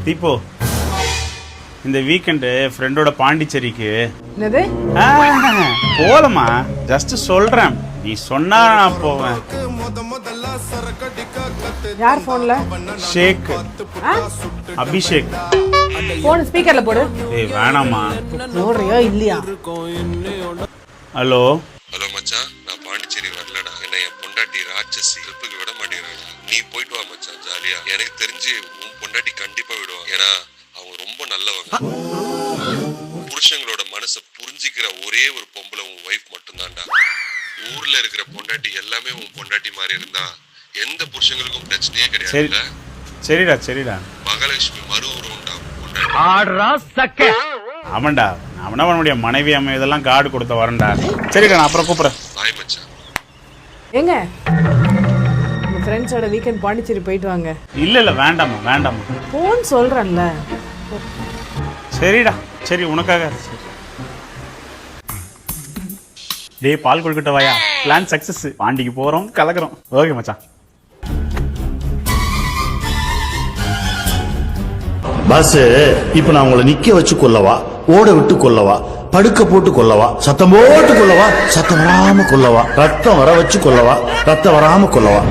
தீபோ, இந்த வீக்கெண்டு ஃப்ரெண்டோட பாண்டிச்சேரிக்கு என்னது? போலமா, ஜஸ்ட் சொல்றேன், நீ சொன்னா நான் போவேன். யார் போன்ல? ஷேக், அபிஷேக். போன் ஸ்பீக்கர்ல போடு. ஏய் வேணாமா. போடுறியோ இல்லையா? ஹலோ ஹலோ மச்சான், நான் பாண்டிச்சேரி வரலடா. என்ன என் பொண்டாட்டி ராட்சசி ட்ரிப்புக்கு விட மாட்டேங்கிறாடா. நீ போயிட்டு வா மச்சான், ஜாலியா. எனக்கு தெரிஞ்சு உன் பொண்டாட்டி கண்டிப்பா விடுவாங்க. ஏன்னா அவங்க ரொம்ப நல்லவங்க. புருஷங்களோட மனசை புரிஞ்சிக்கிற ஒரே ஒரு பொம்பளை உன் ஒய்ஃப் மட்டும்தான்டா. ஊர்ல இருக்கிற பொண்டாட்டி எல்லாமே உன் பொண்டாட்டி மாதிரி இருந்தா எந்த புருஷங்களுக்கும் பிரச்சனையே கிடையாது. சரிடா சரிடா. மகாலட்சுமி மறு உருவம்டா பொண்டாட்டி. ஆமாண்டா, அவனுடைய மனைவி அமையதெல்லாம் காடு கொடுத்த வரண்டா. சரிடா, நான் அப்புறம் கூப்பிடுறேன். பாய் மச்சான். எங்க உங்க ஃப்ரெண்ட்ஸோட வீக்கெண்ட் பாண்டிச்சேரி போயிட்டு வாங்க. இல்ல வேண்டாமா வேண்டாமா. போன் சொல்றேன்ல. சரிடா சரி, உனக்காக. டேய் பால் கொடுக்கட்ட வாயா. Plan success. பாண்டிக்கு போறோம், கலக்குறோம். ஓகே மச்சான். பாஸ், இப்ப நான் உங்களை நிக்க வச்சு கொல்லவா, ஓட விட்டு கொல்லவா, படுக்க போட்டு கொல்லவா, சத்தம் போட்டு கொல்லவா, சத்தம் வராம கொல்லவா, ரத்தம் வர வச்சு கொல்லவா, ரத்தம் வராம கொல்லவா?